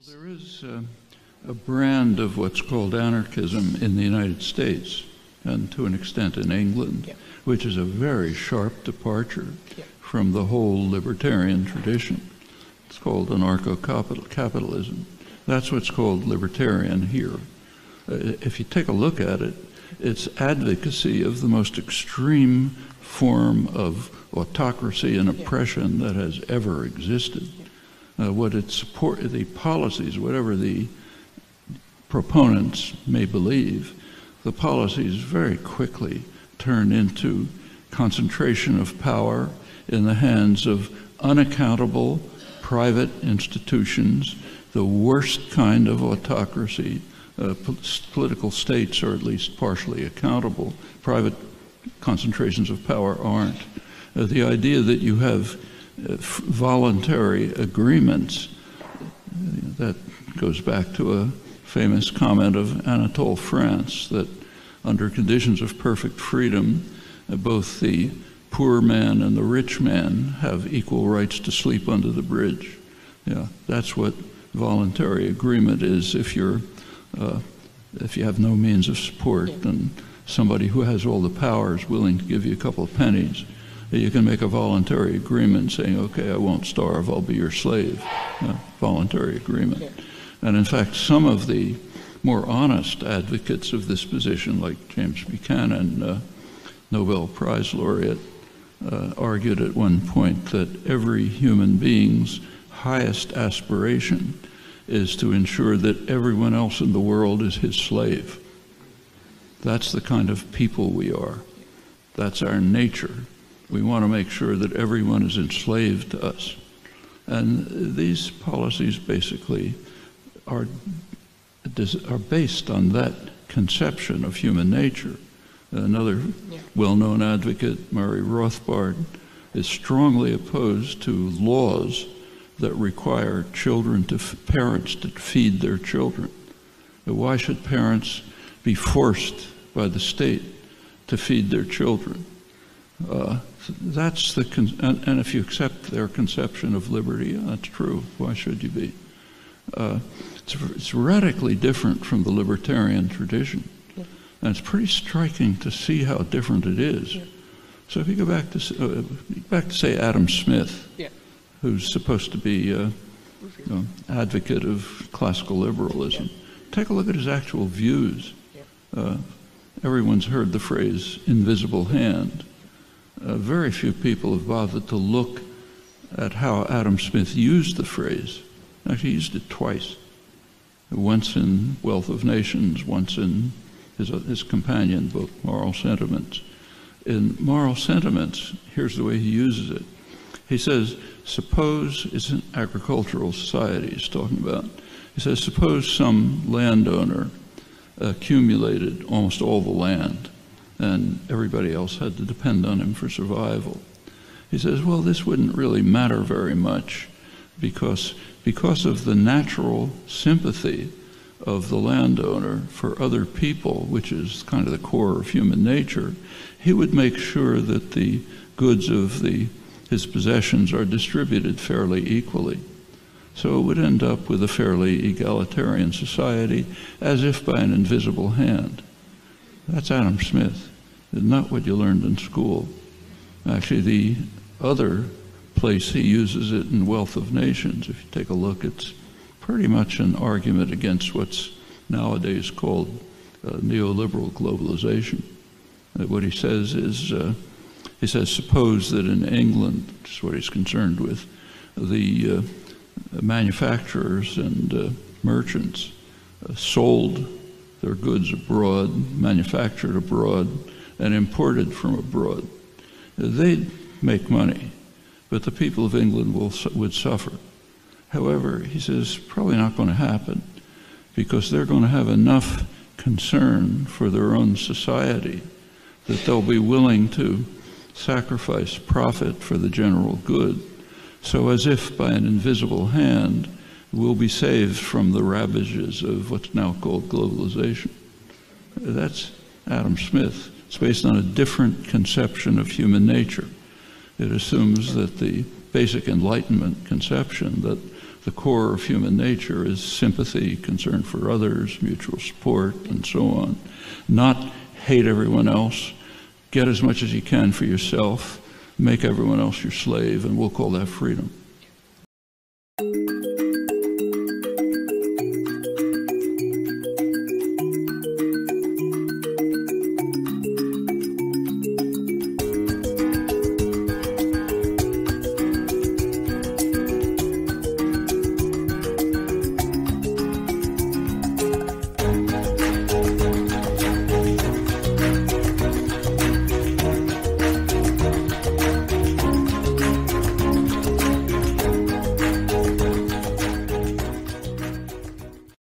There is a brand of what's called anarchism in the United States, and to an extent in England, which is a very sharp departure from the whole libertarian tradition. It's called Anarcho-capitalism. That's what's called libertarian here. If you take a look at it, it's advocacy of the most extreme form of autocracy and oppression that has ever existed. What it supports, the policies, whatever the proponents may believe, the policies very quickly turn into concentration of power in the hands of unaccountable private institutions, the worst kind of autocracy. Political states are at least partially accountable. Private concentrations of power aren't. The idea that you have voluntary agreements, that goes back to a famous comment of Anatole France, that under conditions of perfect freedom, both the poor man and the rich man have equal rights to sleep under the bridge. Yeah, that's what voluntary agreement is. If you have no means of support and somebody who has all the power is willing to give you a couple of pennies, you can make a voluntary agreement saying, okay, I won't starve, I'll be your slave. Voluntary agreement. And in fact, some of the more honest advocates of this position, like James Buchanan, Nobel Prize laureate, argued at one point that every human being's highest aspiration is to ensure that everyone else in the world is his slave. That's the kind of people we are. That's our nature. We want to make sure that everyone is enslaved to us. And these policies basically are based on that conception of human nature. Another well-known advocate, Murray Rothbard, is strongly opposed to laws that require parents to feed their children. Why should parents be forced by the state to feed their children? That's and if you accept their conception of liberty, that's true. Why should you be? It's radically different from the libertarian tradition. And it's pretty striking to see how different it is. So if you go back to say Adam Smith, who's supposed to be advocate of classical liberalism, take a look at his actual views. Everyone's heard the phrase invisible hand. Very few people have bothered to look at how Adam Smith used the phrase. Actually, he used it twice. Once in Wealth of Nations, once in his companion book, Moral Sentiments. In Moral Sentiments, here's the way he uses it. He says, suppose, it's an agricultural society he's talking about. He says, suppose some landowner accumulated almost all the land and everybody else had to depend on him for survival. He says, well, this wouldn't really matter very much because of the natural sympathy of the landowner for other people, which is kind of the core of human nature, he would make sure that the goods of his possessions are distributed fairly equally. So it would end up with a fairly egalitarian society, as if by an invisible hand. That's Adam Smith. It's not what you learned in school. Actually, the other place he uses it in Wealth of Nations, if you take a look, it's pretty much an argument against what's nowadays called neoliberal globalization. What he says is, he says, suppose that in England, which is what he's concerned with, the manufacturers and merchants sold their goods abroad, manufactured abroad, and imported from abroad. They'd make money, but the people of England would suffer. However, he says, probably not going to happen because they're going to have enough concern for their own society that they'll be willing to sacrifice profit for the general good. So as if by an invisible hand, we'll be saved from the ravages of what's now called globalization. That's Adam Smith. It's based on a different conception of human nature. It assumes that the basic Enlightenment conception that the core of human nature is sympathy, concern for others, mutual support, and so on. Not hate everyone else, get as much as you can for yourself, make everyone else your slave, and we'll call that freedom.